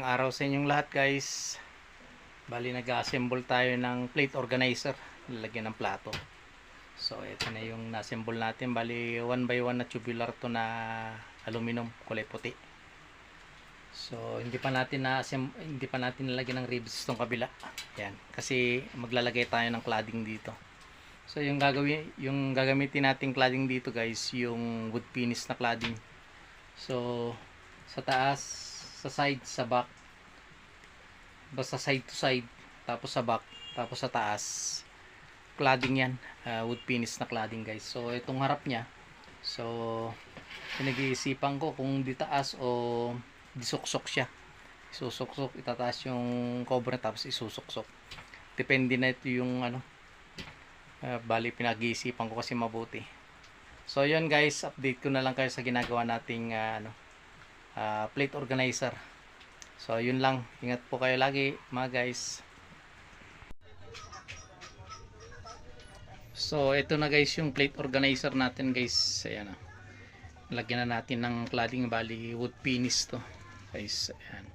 araw sa inyong lahat guys. Bali nag-assemble tayo ng plate organizer, lalagyan ng plato. So ito na yung na-assemble natin. Bali 1x1 na tubular to na aluminum, kulay puti. So hindi pa natin nalagyan ng ribs tong kabila. Yan, kasi maglalagay tayo ng cladding dito. So yung gagamitin nating cladding dito guys, yung wood finish na cladding. So sa taas, sa side, sa back, basta side to side, tapos sa back, tapos sa taas, cladding yan, wood finish na cladding guys. So itong harap nya, so pinag-iisipan ko kung di taas o disuksok siya. Isusuksok, itataas yung cover tapos isusuksok, depende na ito yung ano. Bali pinag-iisipan ko kasi mabuti. So yun guys, update ko na lang kayo sa ginagawa nating plate organizer. So yun lang, ingat po kayo lagi mga guys. So ito na guys yung plate organizer natin guys. Ayan, lagyan na natin ng cladding, bali wood finish to guys. Ayan.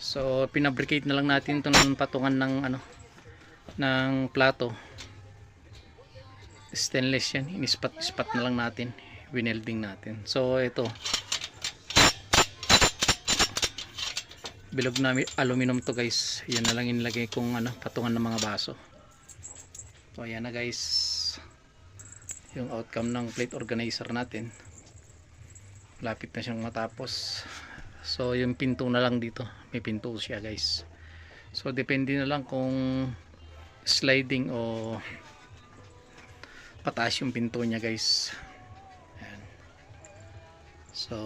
So pinabricate na lang natin ito ng patungan ng ng plato. Stainless yan, inispat na lang natin, winelding natin. So ito bilog na aluminum to guys. Yan na lang inilagay kong patungan ng mga baso. So ayan na guys yung outcome ng plate organizer natin. Lapit na siyang matapos. So yung pinto na lang dito, may pinto siya guys. So depende na lang kung sliding o pataas yung pinto niya guys. Ayan. So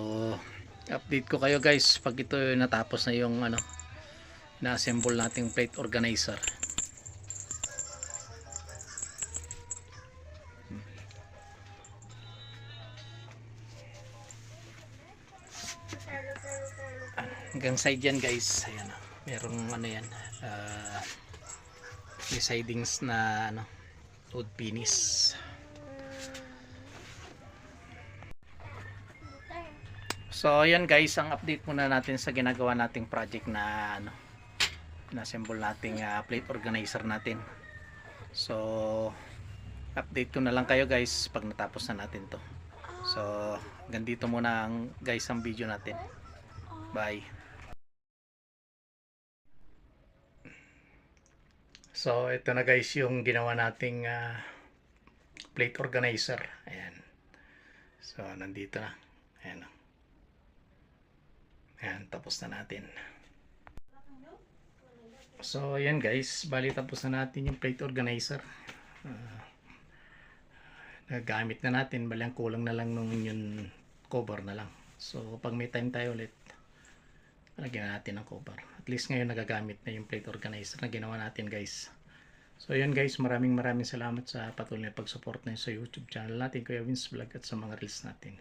update ko kayo guys pag ito natapos na yung na-assemble nating plate organizer. Hanggang side yan guys. Ayan, merong yan, may sidings na wood finish. So ayan guys, ang update muna natin sa ginagawa nating project na na-assemble nating plate organizer natin. So update ko na lang kayo guys pag natapos na natin to. So ganito muna guys ang video natin. Bye. So ito na guys yung ginawa nating plate organizer. Ayan. So nandito na. Ayan. Ayan, tapos na natin. So ayan guys, bali tapos na natin yung plate organizer. Nagamit na natin, bali ang kulang na lang nung yung cover na lang. So pag may time tayo ulit, lagyan natin ng cover. At least ngayon nagagamit na yung plate organizer na ginawa natin guys. So yun guys, maraming salamat sa patuloy na pag-support na sa YouTube channel natin, Kuya Vince Vlog, at sa mga reels natin.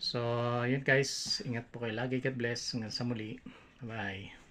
So yun guys, ingat po kayo lagi. God bless. Hanggang sa muli. Bye.